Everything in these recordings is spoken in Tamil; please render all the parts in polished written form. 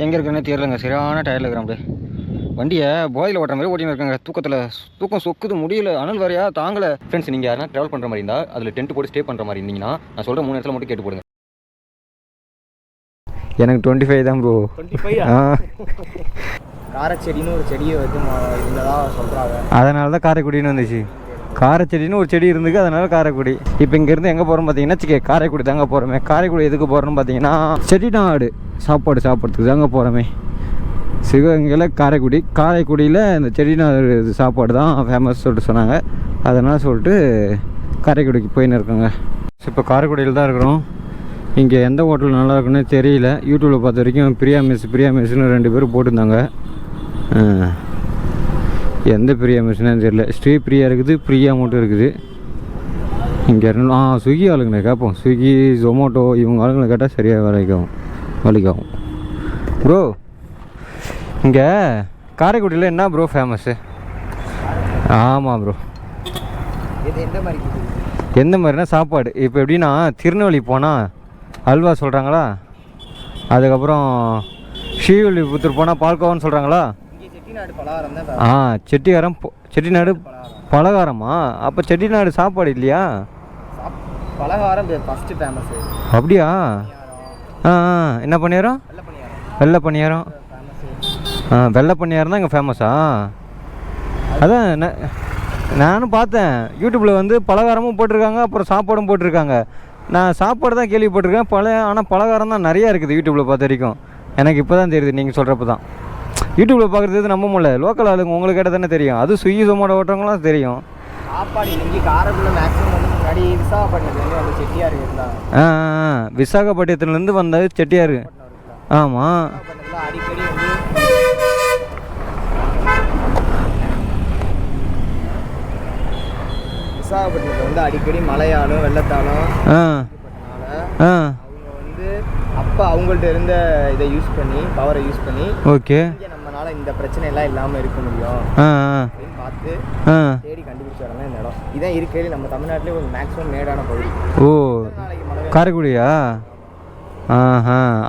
எங்கே இருக்குன்னு தெரியலங்க. சரியான டயரில் இருக்கிறேன். அப்படியே வண்டியை போதையில் ஓட்டுற மாதிரி ஓட்டின்னு இருக்காங்க. தூக்கம் சொக்குது, முடியல, அனல் வரையா தாங்கலை. ஃப்ரெண்ட்ஸ், நீங்கள் யாருன்னா ட்ராவல் பண்ணுற மாதிரி இருந்தால் அதில் டென்ட் போட்டு ஸ்டே பண்ணுற மாதிரி இருந்தீங்கன்னா நான் சொல்கிற 3 இடத்துல மட்டும் கேட்டு போடுங்க. எனக்கு 25 தான் ப்ரோ. 25? காரச்செடின்னு ஒரு செடியை வந்து இருந்ததா சொல்கிறாங்க. அதனால தான் காரைக்குடின்னு வந்துச்சு. காரைச்செடின்னு ஒரு செடி இருந்துக்கு, அதனால காரைக்குடி. இப்போ இங்கேருந்து எங்கே போகிறோம் பார்த்தீங்கன்னா காரைக்குடி தாங்க போகிறோமே. காரைக்குடி எதுக்கு போகிறோன்னு பார்த்தீங்கன்னா செட்டிநாடு சாப்பாடு சாப்பிட்றதுக்கு தாங்க போகிறோமே. சிவகங்கையில் காரைக்குடியில் இந்த செட்டிநாடு சாப்பாடு தான் ஃபேமஸ் சொல்லிட்டு சொன்னாங்க. அதனால் சொல்லிட்டு காரைக்குடிக்கு போயின்னு இருக்கோங்க. இப்போ காரைக்குடியில் தான் இருக்கிறோம். இங்கே எந்த ஹோட்டல் நல்லா இருக்குன்னு தெரியல. யூடியூப்பில் பார்த்த வரைக்கும் பிரியா மெஸ்ஸுன்னு 2 பேர் போட்டிருந்தாங்க. எந்த பிரியா மெஸ்ஸுன்னு தெரியல. ஸ்ரீ பிரியா இருக்குது, பிரியா மட்டும் இருக்குது. இங்கே ஸ்விக்கி ஆளுங்களை கேட்போம். ஸ்விக்கி, ஜொமேட்டோ இவங்க ஆளுங்களை கேட்டால் சரியாக வலிக்காகும். ப்ரோ, இங்கே காரைக்குடியில் என்ன ப்ரோ ஃபேமஸ்ஸு? ஆமாம் ப்ரோ. எந்த மாதிரினா சாப்பாடு இப்போ எப்படின்னா திருநெல்வேலி போனால் அல்வா சொல்கிறாங்களா, அதுக்கப்புறம் ஸ்ரீவில்லிபுத்தூர் போனால் பால்கோவான்னு சொல்கிறாங்களா. செட்டிநாடு பலகாரமா? அப்போ செட்டிநாடு சாப்பாடு இல்லையா? பலகாரம் ஃபஸ்ட்டு ஃபேமஸ். அப்படியா? என்ன பணியாரம்? வெள்ளை பணியாரம். வெள்ளை பணியாரம் தான் இங்கே ஃபேமஸா? அதான் நானும் பார்த்தேன் யூடியூப்பில் வந்து பலகாரமும் போட்டிருக்காங்க, அப்புறம் சாப்பாடும் போட்டிருக்காங்க. நான் சாப்பாடு தான் கேள்விப்பட்டிருக்கேன். ஆனால் பலகாரம் தான் நிறையா இருக்குது யூடியூப்பில் பார்த்த வரைக்கும். எனக்கு இப்போ தான் தெரியுது, நீங்கள் சொல்கிறப்ப தான். யூடியூப்பில் பார்க்குறது நம்ப முடியல. லோக்கல் ஆளுங்க உங்களுக்கு கேட்டால் தானே தெரியும். அது ஸ்விக்கி ஜொமேட்டோ ஓட்டுறவங்களாம் தெரியும். சாப்பாடு இன்றைக்கி காரைக்குடியில் மேக்ஸிமம் வந்து முன்னாடி விசாகப்பட்டினத்துலேருந்து வந்து செட்டியார் இருந்தாங்க. விசாகப்பட்டினத்துலேருந்து வந்தது செட்டியார். ஆமாம். அடிக்கடி வந்து விசாகப்பட்டினத்தில் வந்து அடிக்கடி மழையாலும் வெள்ளத்தாலும் அவங்க வந்து அப்போ அவங்கள்ட்ட இருந்த இதை யூஸ் பண்ணி, பவரை யூஸ் பண்ணி, ஓகே நம்மளால இந்த பிரச்சனை எல்லாம் இல்லாமல் இருக்க முடியும் அப்படின்னு பார்த்து தேடி கண்டுபிடிச்ச இடம் தான் இந்த இடம். இதான் இருக்கிறது நம்ம தமிழ்நாட்டிலே ஒரு மேக்ஸிமம் மேடான பகுதி. ஓ, காரைக்குடியா?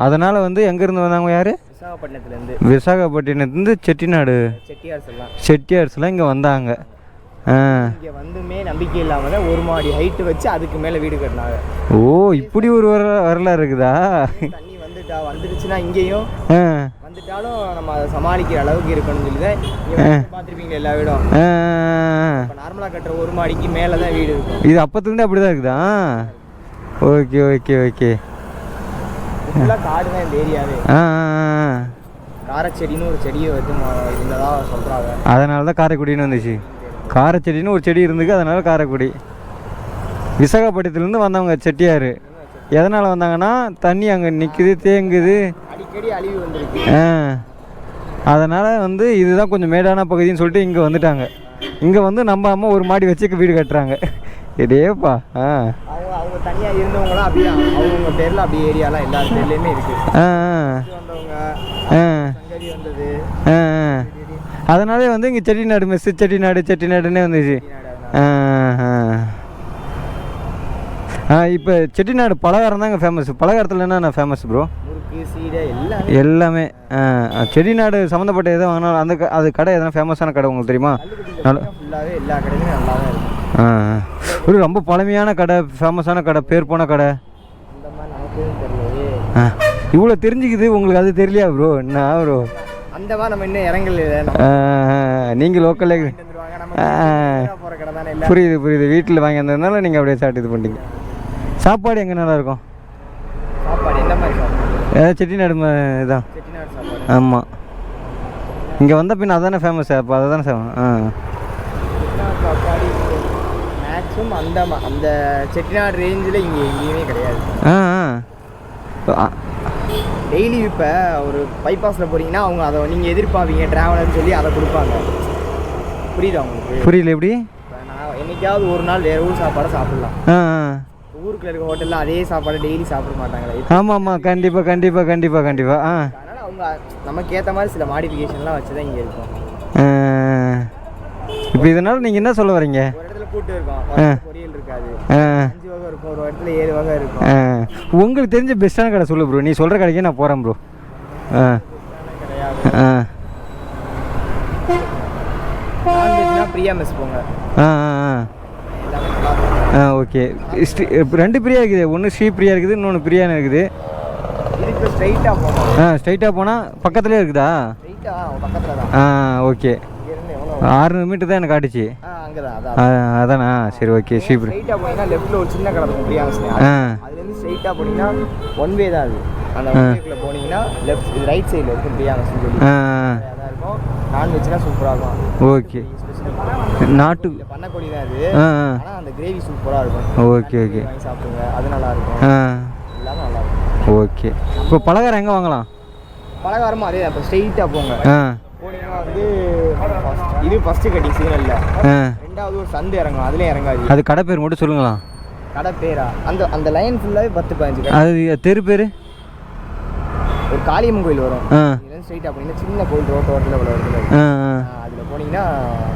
அதனால் வந்து எங்கேருந்து வந்தாங்க? யார்? விசாகப்பட்டினத்துலேருந்து செட்டியார்ஸ்லாம் இங்கே வந்தாங்க. இங்கே வந்துமே நம்பிக்கை இல்லாமல் தான் 1 மாடி ஹைட்டு வச்சு அதுக்கு மேலே வீடு கட்டினாங்க. ஓ, இப்படி ஒரு வரலாறு இருக்குதா? தண்ணி வந்துடுச்சுன்னா இங்கேயும் வந்துட்டாலும் நம்ம அதை சமாளிக்கிற அளவுக்கு இருக்கணும்னு சொல்லி தான் பார்த்துருப்பீங்க எல்லா வீடும். இப்போ நார்மலாக கட்டுற 1 மாடிக்கு மேலே தான் வீடு இருக்கும். இது அப்பத்துலேருந்து அப்படி தான் இருக்குதா? Okay okay okay. ஃபுல்லாக காடு தான் இந்த ஏரியாவே. காரச்செடின்னு ஒரு செடியை வந்து இருந்ததா சொல்கிறாங்க. அதனால தான் காரைக்குடின்னு வந்துச்சு. காரச்செடின்னு ஒரு செடி இருந்துக்கு, அதனால காரைக்குடி. விசாகப்பட்டினத்துலேருந்து வந்தவங்க செட்டியார். எதனால் வந்தாங்கன்னா தண்ணி அங்கே நிற்குது, தேங்குது, அடிக்கடி அழிவு வந்துருக்கு. அதனால் வந்து இதுதான் கொஞ்சம் மேடான பகுதின்னு சொல்லிட்டு இங்கே வந்துட்டாங்க. இங்கே வந்து நம்ம அம்மா 1 மாடி வச்சு வீடு கட்டுறாங்க. இதேப்பா. அவங்க தனியாக இருந்தவங்களாம் அப்படியே அவங்கவுங்க பேரில் அப்படியே ஏரியாலாம் எல்லா பேர்லேயுமே இருக்குது. வந்தவங்க சங்கரி வந்தது. அதனாலே வந்து இங்கே செட்டிநாடு மெஸ்ஸு, செட்டிநாடுன்னே வந்துச்சு. இப்போ செட்டிநாடு பலகாரம் தாங்க ஃபேமஸ். பலகாரத்தில் என்னென்ன ஃபேமஸ் ப்ரோ? முறுக்கு, சீடை எல்லாமே. செட்டிநாடு சம்மந்தப்பட்ட எதுவும் வாங்கினாலும் அது கடை எதனா ஃபேமஸான கடை உங்களுக்கு தெரியுமா? ஃபுல்லாகவே எல்லா கடையுமே நல்லா தான் இருக்கும். ஒரு ரொம்ப பழமையான கடை, ஃபேமஸான கடை, பேர் போன கடை இந்த மாதிரி நமக்கு தெரியலையே. இவ்வளோ தெரிஞ்சுக்குது உங்களுக்கு, அது தெரியலையா ப்ரோ? என்ன ப்ரோ அந்த மாதிரி நம்ம இன்னும் இறங்கல. நீங்கள் லோக்கல்லே புரியுது. வீட்டில் வாங்கி வந்ததுனால நீங்கள் அப்படியே சாப்பிட்டு இது பண்ணிட்டீங்க. சாப்பாடு எங்கே நல்லா இருக்கும்? சாப்பாடு என்ன மாதிரி சாப்பாடு? ஏதாவது செட்டிநாடு இதான். ஆமாம், இங்கே வந்த பின் அதானே ஃபேமஸ். அப்போ அதை தானே சாப்பிடும். சாப்பாடு மேக்ஸிமம் அந்த செட்டிநாடு ரேஞ்சில் இங்கே எங்கேயுமே கிடையாது. டெய்லி இப்போ ஒரு பைபாஸில் போகிறீங்கன்னா அவங்க அதை நீங்கள் எதிர்பார்ப்பீங்க ட்ராவலர்னு சொல்லி அதை கொடுப்பாங்க. புரியுது அவங்களுக்கு? புரியல. எப்படி? நான் என்னைக்காவது ஒரு நாள் வேறு ஊர் சாப்பாடை சாப்பிட்லாம். ஊருக்குள்ள இருக்க ஹோட்டலில் அதே சாப்பாடு டெய்லி சாப்பிட மாட்டாங்களே. ஆமாம், கண்டிப்பாக. அதனால் அவங்க நமக்கு ஏற்ற மாதிரி சில மாடிஃபிகேஷன்லாம் வச்சு தான் இங்கே இருக்கும். இப்போ இதனால் நீங்கள் என்ன சொல்ல வரீங்க? ஒரு இடத்துல கூட்டு இருக்கோம், பொரியல் இருக்கு, இருக்காது. ஆ 5 வகை இருக்கும், ஒரு இடத்துல 7 வகை இருக்கும். உங்களுக்கு தெரிஞ்ச பெஸ்ட்டான கடை சொல்லு ப்ரோ. நீ சொல்கிற கடைக்கே நான் போகிறேன் ப்ரோ. ஆ கிடையாது. ஆ நான்வெஜ்னா பிரியா மெஸ் போங்க. ஆ ஆ ஆ ஓகே. ரெண்டு பிரியா இருக்குது. ஒன்று ஸ்ரீ பிரியா இருக்குது, இன்னொன்று பிரியாணி இருக்குது. இதுக்கு ஸ்ட்ரைட்டாக போகணும். ஸ்ட்ரைட்டாக போனால் பக்கத்துலேயே இருக்குதா? ஸ்ட்ரைட்டாக பக்கத்தில் தான். ஓகே. 600 மீட்டர் தான் எனக்கு காட்டுச்சு. அங்கே தான். அதானா? சரி ஓகே. ஸ்ரீபுரி ஸ்ட்ரைட்டாக போனீங்கன்னா லெஃப்ட்டில் ஒரு சின்ன கடை இருக்கும் பிரியா மெஸ். அதுலேருந்து ஸ்ட்ரைட்டாக போனீங்கன்னா 1 வே தான் அது. அந்த 1 வேக்குள்ளே போனீங்கன்னா லெஃப்ட் ரைட் சைடில் இருக்கும் பிரியா மெஸ் சொல்லி. அதான் இருக்கும். நான்வெஜ்னா சூப்பராக இருக்கும். ஓகே. நாட்டு பண்ணக்கொடி தான் அது. ஆனால் அந்த கிரேவி சூப்பராக இருக்கும். Okay okay. வாங்கி சாப்பிடுங்க, அது நல்லா இருக்கும். எல்லாமே நல்லா இருக்கும். ஓகே. இப்போ பலகாரம் எங்கே வாங்கலாம்? பலகாரமும் அதே இப்போ ஸ்ட்ரெயிட்டாக போங்க. போனீங்கன்னா வந்து இது ஃபஸ்ட்டு கட்டிங் சிக்னலில், ரெண்டாவது ஒரு சந்து இறங்கும், அதுலேயும் இறங்காது. அது கடை பேர் மட்டும் சொல்லுங்களா? கடை பேரா? அந்த அந்த லைன் ஃபுல்லாகவே 10-15 கடை. அது தெரு பேர்? ஒரு காளியம்மன் கோயில் வரும். ஸ்ட்ரெயிட்டாக போனீங்கன்னா சின்ன கோயில் ரோட்டில் இவ்வளோ இடத்துல அதில் போனீங்கன்னா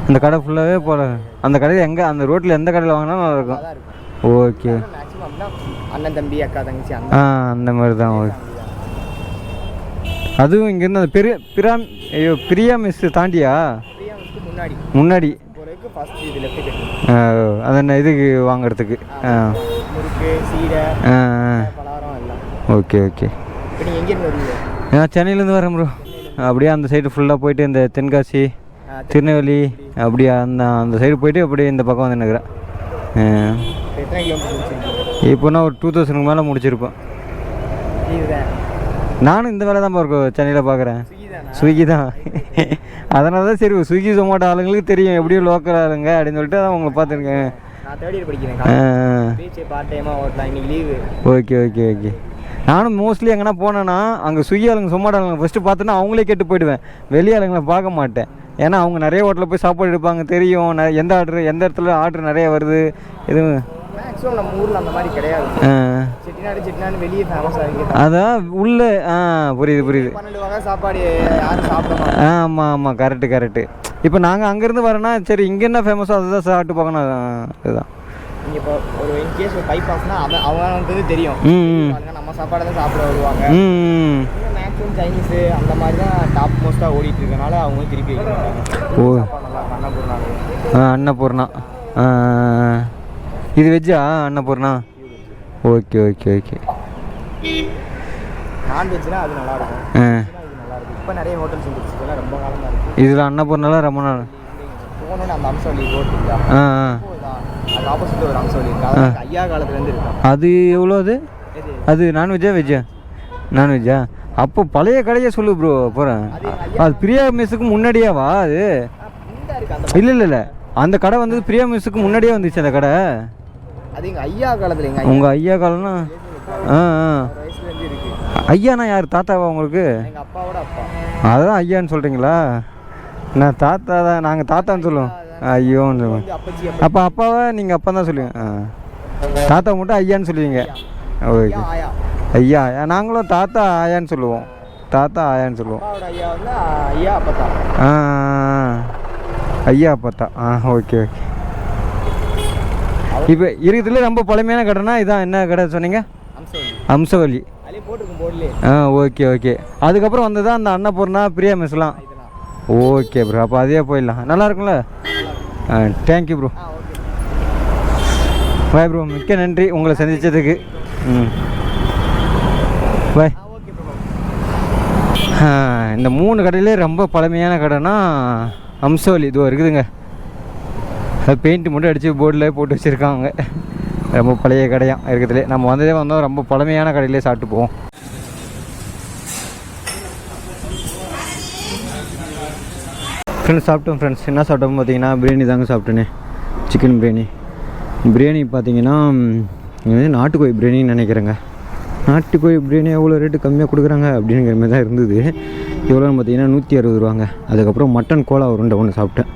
அந்த கடை ஃபுல்லாகவே போகிற. அந்த கடையில் எங்கே, அந்த ரோட்டில் எந்த கடையில் வாங்கினா நல்லா இருக்கும்? அதான் இருக்கும். ஓகே. மேக்ஸிமம் அப்படின்னா அண்ணன் தம்பி அக்கா தங்கச்சி அந்த மாதிரி தான். ஓகே. அதுவும் இங்கேருந்து அந்த பிரியா மெஸ் தாண்டியா? பிரியா மெஸ்க்கு முன்னாடி போகிறதுக்கு ஃபர்ஸ்ட் இது லெஃப்ட் கட்டி. அது இதுக்கு வாங்குறதுக்கு முறுக்கு, சீடை, பலகாரம் எல்லாம். Okay okay. இப்போ நீங்கள் எங்கேருந்து வருவீங்க? நான் சென்னையிலேருந்து வரேன் ப்ரோ. அப்படியே அந்த சைடு ஃபுல்லாக போயிட்டு இந்த தென்காசி, திருநெல்வேலி அப்படியே அந்த சைடு போயிட்டு அப்படியே இந்த பக்கம் வந்து நிற்கிறேன். எத்தனை கிலோமீட்டர்? இப்போ நான் ஒரு 2000 மேலே முடிச்சிருப்பேன். நானும் இந்த வேலை தான் இருக்கோம் சென்னையில் பார்க்குறேன். ஸ்விக்கி தான். அதனால தான் சரி ஸ்விக்கி ஜொமேட்டோ ஆளுங்களுக்கு தெரியும் எப்படியும் லோக்கல் ஆளுங்க அப்படின்னு சொல்லிட்டு தான் உங்களை பார்த்துருக்கேன். நான் 3rd இயர் படிக்கிறேன். பார்ட் டைமாக ஓட்டலாம், இன்னைக்கு லீவு. Okay okay okay. நானும் மோஸ்ட்லி எங்கன்னா போனேன்னா அங்கே ஸ்விக்கி ஆளுங்க ஜொமேட்டோ ஆளுங்க ஃபஸ்ட்டு பார்த்தோன்னா அவங்களே கேட்டு போயிடுவேன். வெளி ஆளுங்களை பார்க்க மாட்டேன். ஏன்னா அவங்க நிறைய ஹோட்டலில் போய் சாப்பாடு எடுப்பாங்க, தெரியும் எந்த இடத்துல ஆர்டர் நிறைய வருது. எதுவும் மேக்ஸிமம் நம்ம ஊரில் அந்த மாதிரி கிடையாது. செட்டிநாடு வெளியே ஃபேமஸாக இருக்குது. அதான் உள்ள புரியுது 12 வகை சாப்பாடு யாரும் சாப்பிடணும். ஆமாம் கரெக்டு. இப்போ நாங்கள் அங்கேருந்து வரோன்னா சரி இங்கே என்ன ஃபேமஸோ அதை தான் சாப்பிட்டு பார்க்கணும். அதுதான் நீங்கள் இப்போ ஒரு இன்கேஸ் ஒரு பைபாஸ்னா அவங்க வந்து தெரியும் நம்ம சாப்பாடை தான் சாப்பிட வருவாங்க. மேக்ஸிமம் சைனீஸு அந்த மாதிரி தான் டாப் மோஸ்ட்டாக ஓடிட்டு இருக்கனால அவங்க திருப்பி வைக்கிறாங்க. ஓ அன்னபூர்ணா. இது வெஜ்ஜா அன்னபூர்ணா? Okay okay okay. நான்வெஜ்னா அது நல்லாயிருக்கும். இது நல்லாயிருக்கும். இப்போ நிறைய ஹோட்டல்ஸ் வந்துருச்சு, ரொம்ப காலமாக இருக்குது. இதில் அன்னபூர்ணாலாம் ரொம்ப நாள் போனோன்னு அந்த அம்சவல்லி ரோட் இருக்கா, அது ஆப்போசிட்டில் ஒரு அம்சவல்லி இருக்கா, அது ஐயா காலத்துலேருந்து இருக்கா. அது எவ்வளோ? அது நான்வெஜ்ஜா வெஜ்ஜா? நான்வெஜ்ஜா? அப்போ பழைய கடையை சொல்லு ப்ரோ. போகிறேன். அது பிரியா மெஸ்ஸுக்கு முன்னாடியாவா? அது இல்லை அந்த கடை வந்து பிரியா மெஸ்ஸுக்கு முன்னாடியே வந்துச்சு அந்த கடை. அது எங்கள் ஐயா காலத்தில். உங்கள் ஐயா காலம்னா ஐயாண்ணா யார்? தாத்தாவா உங்களுக்கு? எங்கள் அப்பாவோட அப்பா. அதான் ஐயான்னு சொல்கிறீங்களா? நான் தாத்தா தான், நாங்கள் தாத்தான்னு சொல்லுவோம். ஐயோன்னு சொல்லுவோம். அப்போ அப்பாவை நீங்கள் அப்பா தான் சொல்லுவீங்க. தாத்தா மட்டும் ஐயான்னு சொல்லுவீங்க. ஓகே. ஐயா நாங்களும் தாத்தா ஆயான்னு சொல்லுவோம். ஐயா அப்பத்தா. Okay okay. இப்போ இருக்கிறதுல ரொம்ப பழமையான கடைனா இதான். என்ன கடை சொன்னீங்க? அம்சவல்லி. Okay okay. அதுக்கப்புறம் வந்தது அந்த அன்னபூர்ணா, பிரியா மெஸ்லாம். Okay bro. அப்போ அதே போயிடலாம். நல்லா இருக்கும்ல? Thank you bro. Bye bro. மிக்க நன்றி உங்களை சந்தித்ததுக்கு. பாய். இந்த 3 கடையிலே ரொம்ப பழமையான கடைனா அம்சவல்லி. இதுவோ இருக்குதுங்க. பெயிண்ட் மட்டும் அடித்து போர்டில் போட்டு வச்சுருக்காங்க. ரொம்ப பழைய கடையாக இருக்கிறதுலே. நம்ம வந்தோம் ரொம்ப பழமையான கடையிலே சாப்பிட்டு போவோம். சாப்பிட்டோம் ஃப்ரெண்ட்ஸ். என்ன சாப்பிட்டோம்னு பார்த்தீங்கன்னா பிரியாணி தாங்க சாப்பிட்டேனே. சிக்கன் பிரியாணி பார்த்தீங்கன்னா நாட்டுக்கோழி பிரியாணின்னு நினைக்கிறேங்க. நாட்டுக்கோழி பிரியாணி எவ்வளோ ரேட்டு கம்மியாக கொடுக்குறாங்க அப்படிங்கிற மாதிரி தான் இருந்தது. எவ்வளோன்னு பார்த்தீங்கன்னா 160 ரூபாங்க. அதுக்கப்புறம் மட்டன் கோலா உருண்டை ஒன்று சாப்பிட்டேன்.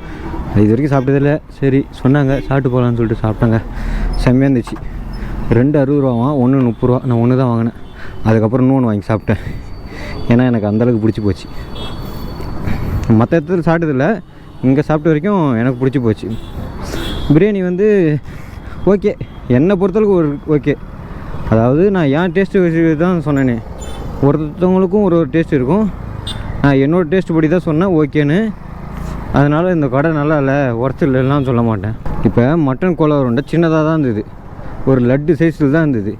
இது வரைக்கும் சாப்பிட்டதில்ல. சரி சொன்னாங்க சாப்பிட்டு போகலான்னு சொல்லிட்டு சாப்பிட்டாங்க. செம்மையாக இருந்துச்சு. 2 60 ரூபாவான், 1 30 ரூபா. நான் 1 தான் வாங்கினேன். அதுக்கப்புறம் இன்னொன்று வாங்கி சாப்பிட்டேன். ஏன்னா எனக்கு அந்தளவுக்கு பிடிச்சி போச்சு. மற்ற இடத்துல சாப்பிட்டதில்ல, இங்கே சாப்பிட்ட வரைக்கும் எனக்கு பிடிச்சி போச்சு. பிரியாணி வந்து ஓகே, என்னை பொறுத்தளவுக்கு ஒரு ஓகே. அதாவது நான் ஏன் டேஸ்ட்டு தான் சொன்னேனே, ஒருத்தவங்களுக்கும் ஒரு டேஸ்ட் இருக்கும். நான் என்னோடய டேஸ்ட் படி தான் சொன்னேன் ஓகேன்னு. அதனால் இந்த கடை நல்லா இல்லை, ஒர்த்து இல்லைலாம் சொல்ல மாட்டேன். இப்போ மட்டன் கோலா உருண்டை சின்னதாக தான் இருந்தது, ஒரு லட்டு சைஸில் தான் இருந்தது.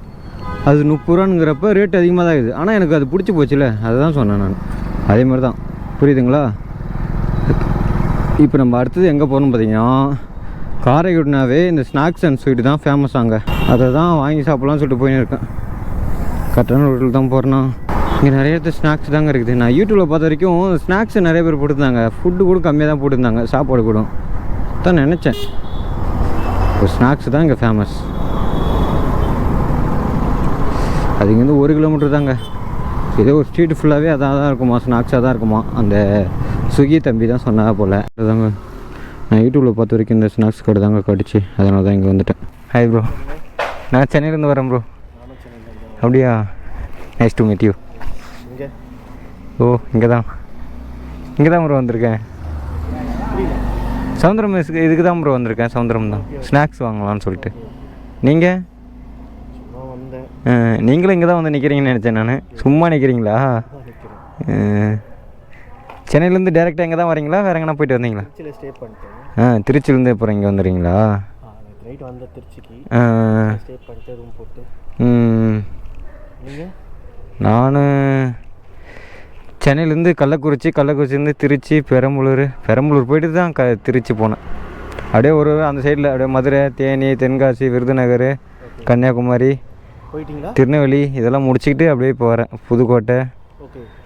அது 30 ரூபாங்கிறப்ப ரேட் அதிகமாக தான் இருக்குது. ஆனால் எனக்கு அது பிடிச்சி போச்சுல, அதுதான் சொன்னேன் நான். அதே மாதிரி தான், புரியுதுங்களா? இப்போ நம்ம அடுத்தது எங்கே போகணும்னு பார்த்தீங்கன்னா, காரைக்குடினாவே இந்த ஸ்நாக்ஸ் அண்ட் ஸ்வீட்டு தான் ஃபேமஸ் அங்கே. அதை தான் வாங்கி சாப்பிட்லான்னு சொல்லிட்டு போயின்னு இருக்கேன். கரெக்டான ரோட்டில் தான் போகிறேன்னா. இங்கே நிறைய இடத்துல ஸ்நாக்ஸ் தாங்க இருக்குது. நான் யூடியூப்பில் பார்த்த வரைக்கும் ஸ்நாக்ஸ் நிறைய பேர் போட்டுருந்தாங்க, ஃபுட்டு கூட கம்மியாக தான் போட்டுருந்தாங்க, சாப்பாடு கூட தான் நினச்சேன். இப்போ ஸ்நாக்ஸ் தான் இங்கே ஃபேமஸ். அது இங்கேருந்து 1 கிலோமீட்டர் தாங்க. ஏதோ ஒரு ஸ்ட்ரீட் ஃபுல்லாகவே அதாக தான் இருக்குமா, ஸ்நாக்ஸாக தான் இருக்குமா. அந்த ஸ்விக்கி தம்பி தான் சொன்னா போல். அதுதாங்க நான் யூடியூப்பில் பார்த்த வரைக்கும் இந்த ஸ்நாக்ஸ் கடை தாங்க கடிச்சு, அதனால தான் இங்கே வந்துட்டேன். ஹாய் ப்ரோ, நான் சென்னையிலேருந்து வரேன் ப்ரோ. அப்படியா? Nice to meet you. ஓ, இங்கே தான் ப்ரோ வந்திருக்கேன். சவுந்தரம் மெஸ்ஸுக்கு இதுக்கு தான் ப்ரோ வந்திருக்கேன். சவுந்தரம் தான், ஸ்நாக்ஸ் வாங்கலாம்னு சொல்லிட்டு. நீங்கள் நீங்களும் இங்கே தான் வந்து நிற்கிறீங்கன்னு நினச்சேன் நான். சும்மா நிற்கிறீங்களா? சென்னையிலேருந்து டேரெக்டாக இங்கே தான் வரீங்களா, வேறு எங்கன்னா போயிட்டு வந்தீங்களா? ஸ்டே பண்ணிட்டேன். திருச்சியிலேருந்து அப்புறம் இங்கே வந்துடுறீங்களா? நைட் வந்த திருச்சிக்கு ஸ்டே பண்ணிட்டு ரூம் போட்டு. நீங்கள்? நான் சென்னையிலேருந்து கள்ளக்குறிச்சிலேருந்து திருச்சி, பெரம்பலூர் போயிட்டு தான் திருச்சி போனேன். அப்படியே ஒரு அந்த சைடில் அப்படியே மதுரை, தேனி, தென்காசி, விருதுநகர், கன்னியாகுமரி, போயிட்டீங்களா? திருநெல்வேலி இதெல்லாம் முடிச்சுக்கிட்டு அப்படியே இப்போ வரேன். புதுக்கோட்டை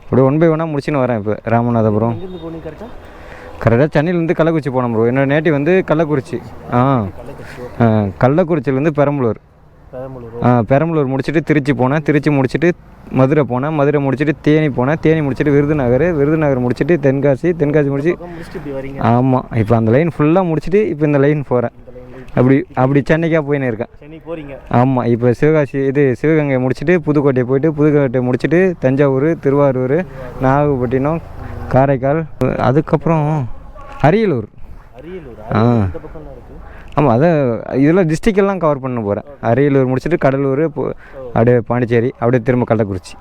அப்படியே 1 by 1 முடிச்சுன்னு வரேன். இப்போ ராமநாதபுரம். கரெக்டாக சென்னையிலேருந்து கள்ளக்குறிச்சி போனோம் ப்ரோ. என்னோடய நேட்டிவ் வந்து கள்ளக்குறிச்சி. கள்ளக்குறிச்சியிலேருந்து பெரம்பலூர் முடிச்சுட்டு திருச்சி போனேன். திருச்சி முடிச்சுட்டு மதுரை போனேன். மதுரை முடிச்சுட்டு தேனி போனேன். தேனி முடிச்சுட்டு விருதுநகர் முடிச்சுட்டு தென்காசி முடிச்சு. ஆமாம், இப்போ அந்த லைன் ஃபுல்லாக முடிச்சுட்டு இப்போ இந்த லைன் போகிறேன். அப்படி சென்னைக்காக போயின்னு இருக்கேன். ஆமாம், இப்போ சிவகங்கை முடிச்சுட்டு புதுக்கோட்டை முடிச்சுட்டு தஞ்சாவூர், திருவாரூர், நாகப்பட்டினம், காரைக்கால், அதுக்கப்புறம் அரியலூர். ஆமாம், இதெல்லாம் டிஸ்ட்ரிக்டெல்லாம் கவர் பண்ண போகிறேன். அரியலூர் முடிச்சுட்டு கடலூர், அப்படியே பாண்டிச்சேரி, அப்படியே திரும்ப கள்ளக்குறிச்சி.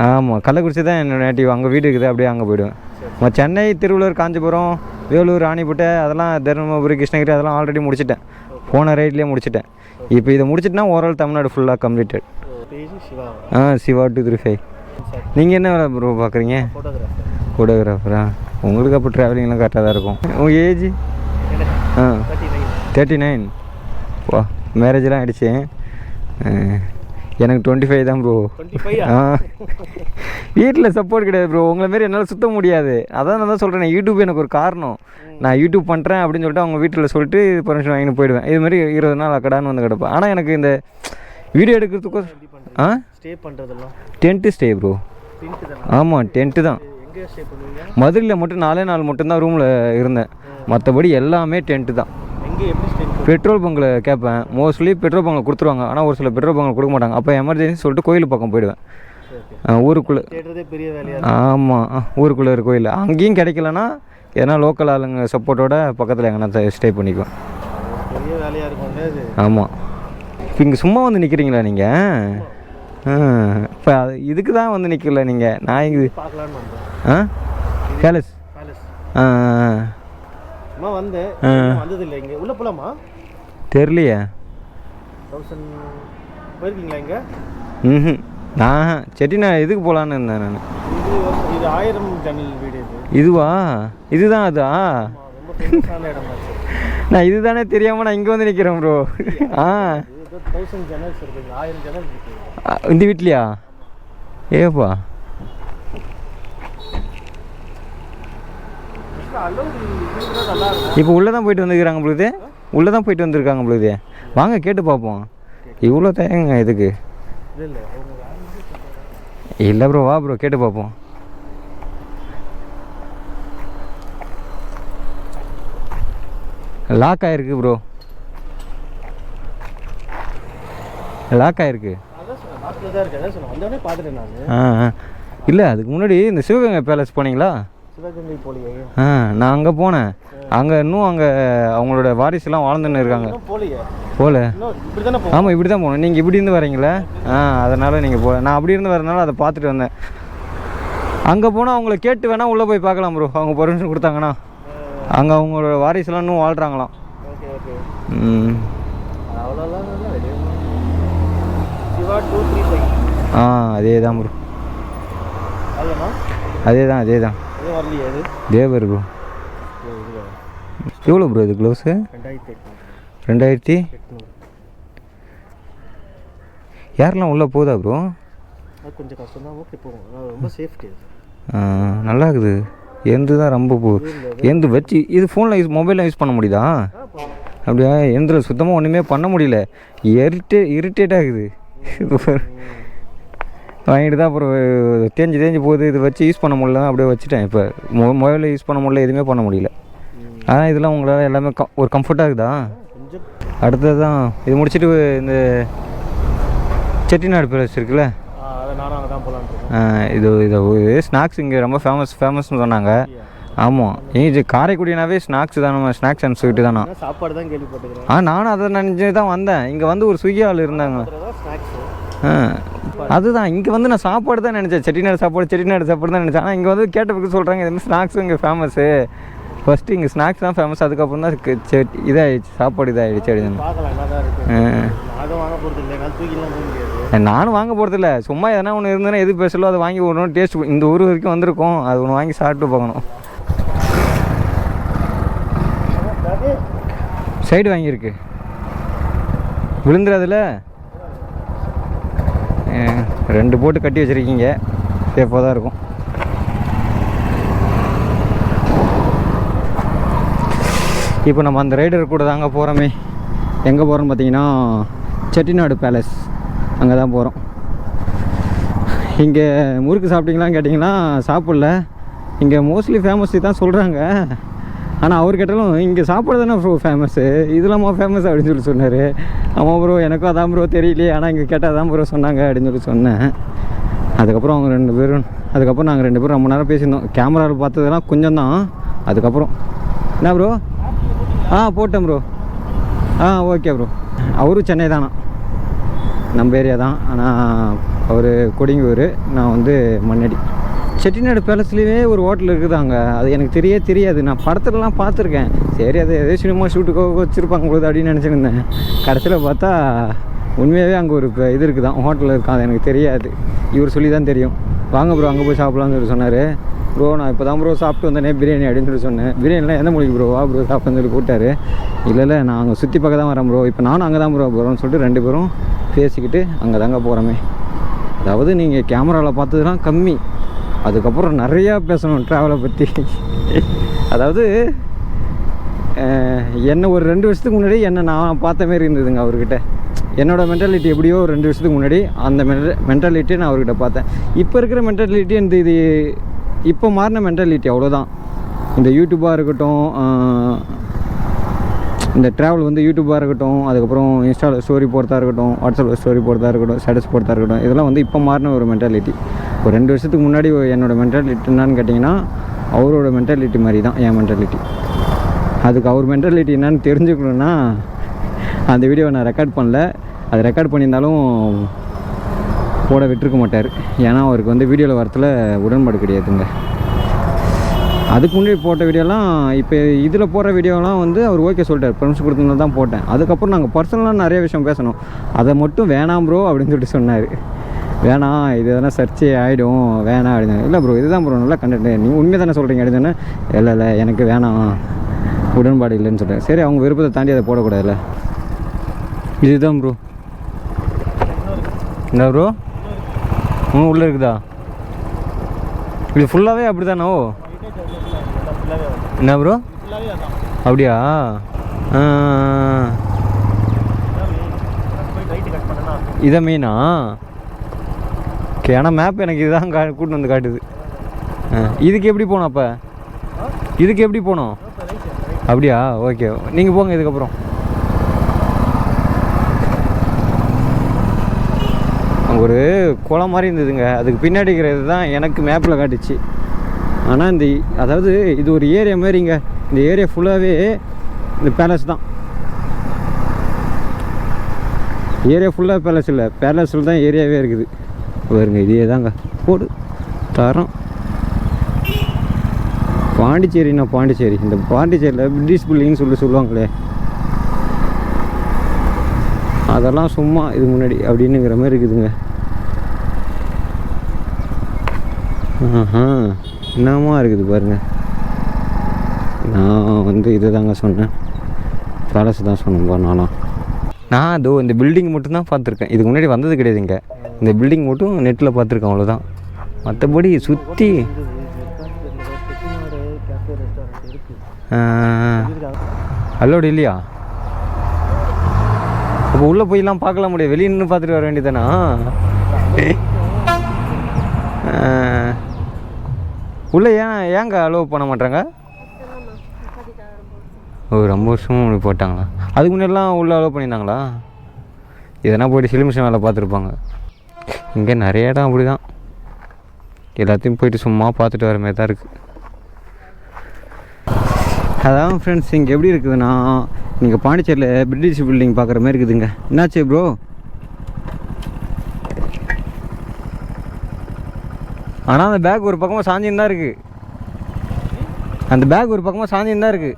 ஆமாம், கள்ளக்குறிச்சி தான் என்னோட நேட்டிவ். அங்கே வீடு இருக்குது, அப்படியே அங்கே போயிடுவேன். சென்னை, திருவள்ளூர், காஞ்சிபுரம், வேலூர், ராணிப்பேட்டை, அதெல்லாம் தருமபுரி, கிருஷ்ணகிரி அதெல்லாம் ஆல்ரெடி முடிச்சிட்டேன். போன ரைட்லேயே முடிச்சிட்டேன். இப்போ இதை முடிச்சிட்டுனா ஓவரால் தமிழ்நாடு ஃபுல்லாக கம்ப்ளீட்டட். சிவா 235. நீங்கள் என்ன வேலை ப்ரோ பார்க்குறீங்க? ஃபோட்டோகிராஃபரா? உங்களுக்கு அப்போ ட்ராவலிங்லாம் கரெக்டாக தான் இருக்கும். உங்கள் ஏஜ்? 39. வா, மேரேஜெலாம் ஆகிடுச்சு. எனக்கு 25 தான் ப்ரோ. வீட்டில் சப்போர்ட் கிடையாது ப்ரோ. உங்களை மாரி என்னால் சுற்ற முடியாது. அதான் நான் தான் சொல்கிறேன், யூடியூப் எனக்கு ஒரு காரணம். நான் யூடியூப் பண்ணுறேன் அப்படின்னு சொல்லிட்டு அவங்க வீட்டில் சொல்லிட்டு பர்மிஷன் வாங்கிட்டு போயிடுவேன். இதுமாதிரி 20 நாள் அக்கடான்னு வந்து கிடப்பேன். ஆனால் எனக்கு இந்த வீடியோ எடுக்கிறதுக்கும் ஸ்டே பண்ணுறதெல்லாம் டென்ட்டு ஸ்டே ப்ரோ. ஆமாம், டென்ட்டு தான். மதுரையில் மட்டும் 4 நாள் மட்டும்தான் ரூமில் இருந்தேன். மற்றபடி எல்லாமே டென்ட்டு தான். பெட்ரோல் பங்கில் கேட்பேன். மோஸ்ட்லி பெட்ரோல் பங்கில் கொடுத்துருவாங்க. ஆனால் ஒரு சில பெட்ரோல் பங்கில் கொடுக்க மாட்டாங்க. அப்போ எமர்ஜென்சி சொல்லிட்டு கோயில் பக்கம் போயிடுவேன். ஊருக்குள்ளே. ஆமாம், ஊருக்குள்ளே ஒரு கோயில். அங்கேயும் கிடைக்கலன்னா ஏன்னா லோக்கல் ஆளுங்க சப்போர்ட்டோட பக்கத்தில் எங்கன்னா ஸ்டே பண்ணிக்குவேன். ஆமாம். இப்போ இங்கே சும்மா வந்து நிற்கிறீங்களா நீங்கள்? இப்போ இதுக்கு தான் வந்து நிற்கல நீங்கள். நான் இங்கே பேலஸ் தெரியலையே. நான் செட்டிநாடு இதுக்கு போகலான்னு இருந்தேன் நான். இது 1000 ஜன்னல் வீடு. இதுவா? இதுதான் அதா? நான் இதுதானே தெரியாமல் நான் இங்கே வந்து நிற்கிறேன் ப்ரோ. 1000 ஜன்னல்ஸ் இருக்கு. 1000 ஜன்னல் இருக்கு இந்த வீட்லையா? ஏப்பா, இப்போ உள்ளே தான் போயிட்டு வந்துருக்காங்க பொழுது. உள்ளே தான் போயிட்டு வந்திருக்காங்க பொழுது. வாங்க கேட்டு பார்ப்போம். இவ்வளோ தேங்க இதுக்கு? இல்லை ப்ரோ, வா ப்ரோ கேட்டு பார்ப்போம். லாக் ஆகிருக்கு ப்ரோ, லாக் ஆகிருக்கு. இல்லை, அதுக்கு முன்னாடி இந்த சிவகங்கை பேலஸ் போனீங்களா? சிவகங்கை போலியே. நான் அங்கே போனேன். அங்கே இன்னும் அங்கே அவங்களோட வாரிசுலாம் வாழ்ந்துன்னு இருக்காங்க. போகல. ஆமாம், இப்படி தான் போகணும். நீங்கள் இப்படி இருந்து வரீங்களே, அதனால் நீங்கள் போகல. நான் அப்படி இருந்து வரனால அதை பார்த்துட்டு வந்தேன். அங்கே போனால் அவங்கள கேட்டு வேணால் உள்ளே போய் பார்க்கலாம் ப்ரோ. அவங்க பர்மிஷன் கொடுத்தாங்கன்னா. அங்கே அவங்களோட வாரிசுலாம் இன்னும் வாழ்கிறாங்களாம். அதே தான் ப்ரோ. அதே தான் தேவர் ப்ரோ. எவ்வளோ ப்ரோ இது க்ளவுஸு? 2000. யாரெல்லாம் உள்ளே போகுதா ப்ரோ? கொஞ்சம் கஷ்டம் தான். ஓகே போகும், ரொம்ப சேஃப்டி. நல்லா இருக்குது. எந்த தான் ரொம்ப எந்த வச்சு இது ஃபோனில் மொபைலில் யூஸ் பண்ண முடியுதா? அப்படியா? எந்தில் சுத்தமாக ஒன்றுமே பண்ண முடியல. இரிட்டேட் ஆகுது. வாங்கிட்டு தான் அப்புறம் தேஞ்சு போகுது. இது வச்சு யூஸ் பண்ண முடியல, அப்படியே வச்சுட்டேன். இப்போ மொபைலில் யூஸ் பண்ண முடியல, எதுவுமே பண்ண முடியல. ஆனால் இதெல்லாம் உங்களால் எல்லாமே ஒரு கம்ஃபர்ட்டாக இருக்குதா? அடுத்தது தான் இது முடிச்சுட்டு இந்த செட்டிநாடு பேலஸ் இருக்குல்ல, இது ஸ்நாக்ஸ் இங்கே ரொம்ப ஃபேமஸ்னு சொன்னாங்க. ஆமாம், இது காரைக்குடினாவே ஸ்நாக்ஸ் தான். நம்ம ஸ்நாக்ஸ் அண்ட் ஸ்வீட்டு தானா? சாப்பாடு தான் கேள்விப்பட்டுக்கிறேன். நானும் அதை நினச்சி தான் வந்தேன். இங்கே வந்து ஒரு ஸ்விக்கி ஆள் இருந்தாங்க. அதுதான் இங்கே வந்து நான் சாப்பாடு தான் நினச்சேன். செட்டிநாடு சாப்பாடு தான் நினச்சேன். ஆனால் இங்கே வந்து கேட்ட பிறகு சொல்கிறாங்க இது மாதிரி ஸ்நாக்ஸும் இங்கே ஃபேமஸ்ஸு. ஃபஸ்ட்டு இங்கே ஸ்நாக்ஸ் தான் ஃபேமஸ், அதுக்கப்புறம் தான் இதாகிடுச்சு, சாப்பாடு இதாகிடுச்சு அப்படின்னு. நானும் வாங்க போகிறதில்ல, சும்மா எதனா ஒன்று இருந்ததுன்னா எது பேசலோ அதை வாங்கி விடணும். டேஸ்ட் இந்த ஊர் வரைக்கும் வந்திருக்கோம், அது ஒன்று வாங்கி சாப்பிட்டு பார்க்கணும். சைடு வாங்கியிருக்கு, விழுந்துடாதுல. 2 போட்டு கட்டி வச்சுருக்கீங்க, சேஃபாக தான் இருக்கும். இப்போ நம்ம அந்த ரைடர் கூட தாங்க போகிறோமே. எங்கே போகிறோன்னு பார்த்தீங்கன்னா செட்டிநாடு பேலஸ், அங்கே தான் போகிறோம். இங்கே முறுக்கு சாப்பிட்டீங்களான்னு கேட்டிங்கன்னா சாப்பிடல. இங்கே மோஸ்ட்லி ஃபேமஸ் தான் சொல்கிறாங்க. ஆனால் அவர் கேட்டாலும் இங்கே சாப்பாடு தானே ப்ரோ ஃபேமஸ்ஸு, இதெல்லாமா ஃபேமஸ் அப்படின்னு சொல்லி சொன்னார். ஆமாம் ப்ரோ, எனக்கும் அதான் ப்ரோ தெரியலையே, ஆனால் இங்கே கேட்டால் தான் ப்ரோ சொன்னாங்க அப்படின்னு சொல்லி சொன்னேன். அதுக்கப்புறம் அவங்க 2 பேரும் நாங்கள் 2 பேரும் ரொம்ப நேரம் பேசியிருந்தோம். கேமராவில் பார்த்ததெல்லாம் கொஞ்சம் தான். அதுக்கப்புறம் என்ன ப்ரோ? போட்டேன் ப்ரோ. Okay bro. அவரும் சென்னை தானா, நம்ம ஏரியா தான். ஆனால் அவர் கொடிங்கூர், நான் வந்து மண்ணடி. செட்டிநாடு பேலஸ்லேயே ஒரு ஹோட்டல் இருக்குதாங்க, அது எனக்கு தெரியாது. நான் படத்துலலாம் பார்த்துருக்கேன். சரி, அது எதோ சினிமா ஷூட்டுக்கோ வச்சுருப்பாங்க போது அப்படின்னு நினச்சிருந்தேன். கடைசியில் பார்த்தா உண்மையாகவே அங்கே ஒரு இது இருக்குதான், ஹோட்டல் இருக்கான். அது எனக்கு தெரியாது, இவர் சொல்லி தான் தெரியும். வாங்க ப்ரோ அங்கே போய் சாப்பிட்லான்னு சொல்லி சொன்னார். ப்ரோ நான் இப்போ தான் ப்ரோ சாப்பிட்டு வந்தேனே பிரியாணி அப்படின்னு சொல்லி சொன்னேன். பிரியாணிலாம் எந்த மொழிக்கு ப்ரோ? வா ப்ரோ சாப்பிட்டுன்னு சொல்லி கூப்பிட்டாரு. இல்லை நான் அங்கே சுற்றி பார்க்க தான் வரேன் ப்ரோ, இப்போ நானும் அங்கே தான் ப்ரோ போகிறோன்னு சொல்லிட்டு 2 பேரும் பேசிக்கிட்டு அங்கே தாங்க போகிறோமே. அதாவது நீங்கள் கேமராவில் பார்த்ததுலாம் கம்மி, அதுக்கப்புறம் நிறையா பேசணும் ட்ராவலை பற்றி. அதாவது என்னை ஒரு 2 வருஷத்துக்கு முன்னாடி நான் பார்த்த மாரி இருந்ததுங்க அவர்கிட்ட. என்னோடய மென்டாலிட்டி எப்படியோ 2 வருஷத்துக்கு முன்னாடி அந்த மென்டாலிட்டியை நான் அவர்கிட்ட பார்த்தேன். இப்போ இருக்கிற மென்டாலிட்டி இது இப்போ மாறின மென்டாலிட்டி அவ்வளோதான். இந்த யூடியூப்பாக இருக்கட்டும், இந்த ட்ராவல் வந்து யூடியூப்பாக இருக்கட்டும், அதுக்கப்புறம் இன்ஸ்டாவில் ஸ்டோரி போடுறதா இருக்கட்டும், வாட்ஸ்அப்பில் ஸ்டோரி போடுறதா இருக்கட்டும், ஸ்டேட்டஸ் போடுறதா இருக்கட்டும், இதெல்லாம் வந்து இப்போ மாறின ஒரு மென்டாலிட்டி. ஒரு 2 வருஷத்துக்கு முன்னாடி என்னோடய மென்டாலிட்டி என்னான்னு கேட்டிங்கன்னா அவரோட மென்டாலிட்டி மாதிரி தான் என் மென்டாலிட்டி. அதுக்கு அவர் மென்டாலிட்டி என்னன்னு தெரிஞ்சுக்கணுன்னா அந்த வீடியோவை நான் ரெக்கார்ட் பண்ணல. அது ரெக்கார்ட் பண்ணியிருந்தாலும் போட விட்டுருக்க மாட்டார். ஏன்னா அவருக்கு வந்து வீடியோவில் வரத்தில் உடன்பாடு கிடையாதுங்க. அதுக்கு முன்னாடி போட்ட வீடியோலாம் இப்போ இதில் போடுற வீடியோலாம் வந்து அவர் ஓகே சொல்லிட்டார், பெர்மிஷன் கொடுத்தனால தான் போட்டேன். அதுக்கப்புறம் நாங்கள் பர்சனலாக நிறைய விஷயம் பேசணும், அதை மட்டும் வேணாம் ப்ரோ அப்படின்னு சொல்லிட்டு சொன்னார். வேணாம், இது எதனா சர்ச்சை ஆகிடும், வேணாம் அப்படின்னு. இல்லை ப்ரோ இதுதான் ப்ரோ நல்லா கண்டென்ட், நீங்கள் உண்மையை தானே சொல்கிறீங்க அப்படின்னு சொன்னேன். இல்லை எனக்கு வேணாம், உடன்பாடு இல்லைன்னு சொல்கிறேன். சரி, அவங்க விருப்பத்தை தாண்டி அதை போடக்கூடாதுல்ல. இதுதான் ப்ரோ. என்ன ப்ரோ? உள்ளே இருக்குதா? இது ஃபுல்லாகவே அப்படி தானோ? என்ன ப்ரோ? அப்படியா? இதை மீனா? ஓகே, ஆனால் மேப் எனக்கு இதுதான் கூட்டின்னு வந்து காட்டுது. இதுக்கு எப்படி போனோம்? அப்போ இதுக்கு எப்படி போனோம்? அப்படியா? ஓகே, நீங்கள் போங்க இதுக்கப்புறம். ஒரு குளம் மாதிரி இருந்ததுங்க, அதுக்கு பின்னாடி இருக்கிறது தான் எனக்கு மேப்பில் காட்டுச்சு. ஆனால் அதாவது இது ஒரு ஏரியா மாதிரிங்க. இந்த ஏரியா ஃபுல்லாகவே இந்த பேலஸ் தான். ஏரியா ஃபுல்லாக பேலஸ் இல்லை, பேலஸில் தான் ஏரியாவே இருக்குது. பாருங்க, இதே தாங்க போடு தரம். பாண்டிச்சேரின்னா பாண்டிச்சேரி. இந்த பாண்டிச்சேரியில் பிரிட்டிஷ் பில்டிங்னு சொல்லுவாங்களே, அதெல்லாம் சும்மா இது முன்னாடி அப்படின்னுங்கிற மாதிரி இருக்குதுங்க. என்னமா இருக்குது பாருங்கள். நான் இது தாங்க சொன்னேன், பேலஸ் தான் சொன்னேன். நான் அதோ இந்த பில்டிங் மட்டும்தான் பார்த்துருக்கேன், இதுக்கு முன்னாடி வந்தது கிடையாதுங்க. இந்த பில்டிங் மட்டும் நெட்டில் பார்த்துருக்கேன், அவ்வளோதான். மற்றபடி சுற்றி அலோடு இல்லையா? அப்போ உள்ளே போயெல்லாம் பார்க்கலாம் முடியாது, வெளியே நின்று பார்த்துட்டு வர வேண்டியதானா? உள்ளே ஏங்க அலோவ் பண்ண மாட்டாங்க? ரொம்ப வருஷமும் போட்டாங்களா? அதுக்கு முன்னாடிலாம் உள்ளே அலோவ் பண்ணியிருந்தாங்களா? இதெல்லாம் போய்ட்டு சிலிமிஷன் வேலை பார்த்துருப்பாங்க. இங்கே நிறைய இடம் அப்படி தான், எல்லாத்தையும் போயிட்டு சும்மா பார்த்துட்டு வர மாதிரி தான் இருக்குது. அதான் ஃப்ரெண்ட்ஸ், இங்கே எப்படி இருக்குதுன்னா, நீங்கள் பாண்டிச்சேரியில் பிரிட்டிஷ் பில்டிங் பார்க்குற மாதிரி இருக்குதுங்க. என்னாச்சு ப்ரோ? ஆனால் அந்த பேக் ஒரு பக்கமாக சாஞ்சின்னு தான் இருக்குது. அந்த பேக் ஒரு பக்கமாக சாஞ்சின்னு தான் இருக்குது.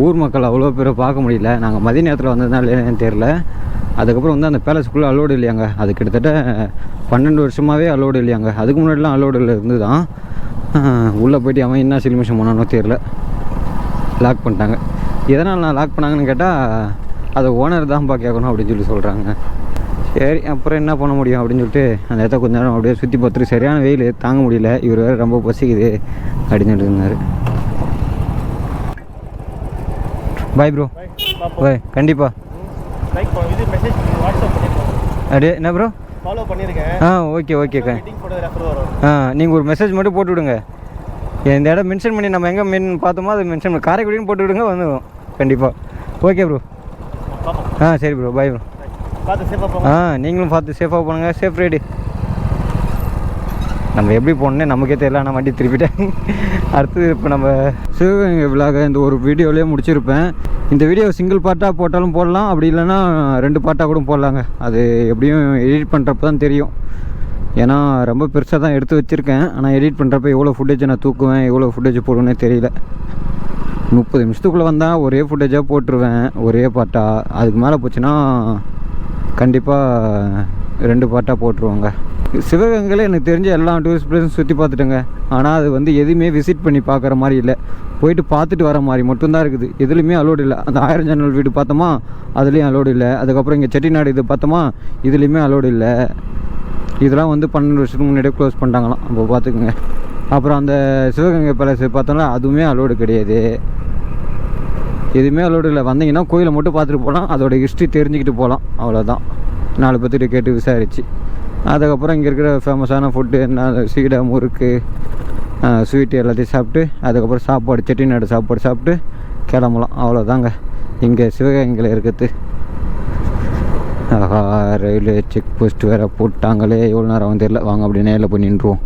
ஊர் மக்கள் அவ்வளோ பேரை பார்க்க முடியல. நாங்கள் மதிய நேரத்தில் வந்ததுனால என்னன்னு தெரில. அதுக்கப்புறம் அந்த பேலஸுக்குள்ளே அலோடு இல்லையாங்க. அது கிட்டத்தட்ட 12 வருஷமாகவே அலோடு இல்லையாங்க. அதுக்கு முன்னாடிலாம் அலோடில் இருந்து தான் உள்ளே போய்ட்டு அவன் என்ன சிலிமிஷன் பண்ணானோ தெரில, லாக் பண்ணிட்டாங்க. எதனால் நான் லாக் பண்ணாங்கன்னு கேட்டால், அதை ஓனர் தான்ப்பா கேட்கணும் அப்படின்னு சொல்கிறாங்க. சரி, அப்புறம் என்ன பண்ண முடியும் அப்படின்னு சொல்லிட்டு அந்த இடத்த கொஞ்ச நேரம் அப்படியே சுற்றி பார்த்துட்டு, சரியான வெயில் தாங்க முடியல, இவர் வேறு ரொம்ப பசிக்குது அப்படின்னு சொல்லிட்டு இருந்தார். Bye bro. பாய். கண்டிப்பாக. அப்படியே என்ன ப்ரோ ஃபாலோ பண்ணியிருக்கேன். ஓகேக்கா. நீங்கள் ஒரு மெசேஜ் மட்டும் போட்டு விடுங்க. இந்த இடம் மென்ஷன் பண்ணி நம்ம எங்கே பார்த்தோமோ அதை மென்ஷன் பண்ணி காரைக்குடின்னு போட்டு விடுங்க, வந்துடும் கண்டிப்பாக. Okay bro. சரி ப்ரோ, பாய் ப்ரோ. நீங்களும் பார்த்து சேஃபாக போனுங்க. Safe ride. நம்ம எப்படி போகணுன்னே நமக்கே தெரியல, ஆனால் வண்டி திருப்பிட்டேன். அடுத்தது இப்போ நம்ம சிவகங்கை விழாக இந்த ஒரு வீடியோலேயே முடிச்சிருப்பேன். இந்த வீடியோ சிங்கிள் பார்ட்டாக போட்டாலும் போடலாம், அப்படி இல்லைன்னா 2 பார்ட்டாக கூட போடலாங்க. அது எப்படியும் எடிட் பண்ணுறப்ப தான் தெரியும். ஏன்னா ரொம்ப பெருசாக தான் எடுத்து வச்சுருக்கேன். ஆனால் எடிட் பண்ணுறப்ப எவ்வளோ ஃபுட்டேஜ் நான் தூக்குவேன், எவ்வளோ ஃபுட்டேஜ் போடுவேன்னே தெரியல. 30 நிமிஷத்துக்குள்ளே வந்தால் ஒரே ஃபுட்டேஜாக போட்டுருவேன், ஒரே பார்ட்டாக. அதுக்கு மேலே போச்சுன்னா கண்டிப்பாக 2 பார்ட்டாக போட்டுருவாங்க. சிவகங்கையில் எனக்கு தெரிஞ்ச எல்லா டூரிஸ்ட் பிளேஸும் சுற்றி பார்த்துட்டேங்க. ஆனால் அது எதுவுமே விசிட் பண்ணி பார்க்குற மாதிரி இல்லை, போயிட்டு பார்த்துட்டு வர மாதிரி மட்டும்தான் இருக்குது. எதுலேயுமே அலோடு இல்லை. அந்த 1000 ஜன்னல் வீடு பார்த்தோமா, அதுலேயும் அலோடு இல்லை. அதுக்கப்புறம் இங்கே செட்டிநாடு இது பார்த்தோமா, இதுலேயுமே அலோடு இல்லை. இதெல்லாம் 12 வருஷத்துக்கு முன்னாடியே க்ளோஸ் பண்ணிட்டாங்களாம், அப்போ பார்த்துக்குங்க. அப்புறம் அந்த சிவகங்கை பேலஸ் பார்த்தோம்னா அதுவுமே அலோடு கிடையாது, எதுவுமே அலோடு இல்லை. வந்தீங்கன்னா கோயிலை மட்டும் பார்த்துட்டு போகலாம், அதோட ஹிஸ்ட்ரி தெரிஞ்சுக்கிட்டு போகலாம், அவ்வளோதான். 4 பேர்த்துக்கிட்ட கேட்டு விசாரிச்சு. அதுக்கப்புறம் இங்கே இருக்கிற ஃபேமஸான ஃபுட்டு என்ன, சீடை, முறுக்கு, ஸ்வீட்டு எல்லாத்தையும் சாப்பிட்டு, அதுக்கப்புறம் சாப்பாடு, செட்டிநாடு சாப்பாடு சாப்பிட்டு கிளம்பலாம், அவ்வளோதாங்க இங்கே சிவகங்கையில் இருக்கிறது. ரயில்வே செக் போஸ்ட் வேறு போட்டாங்களே, எவ்வளோ நேரம் ஆகும் தெரியல. வாங்க அப்படி நேரில் போய் நின்றுவோம்.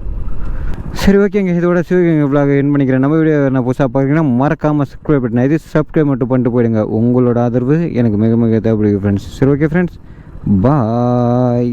சரி, ஓகேங்க. இதோட சிவகங்கை விளாக் என் பண்ணிக்கிறேன். நம்ம வீடியோ நான் புதுசாக பார்க்குறீங்கன்னா மறக்காமல் சப்ஸ்கிரைப் பண்ணேன். இது சப்ஸ்கிரைப் மட்டும் பண்ணிட்டு போயிடுங்க. உங்களோட ஆதரவு எனக்கு மிக மிக தேவைப்படுது ஃப்ரெண்ட்ஸ். சரி, ஓகே ஃப்ரெண்ட்ஸ், பாய்.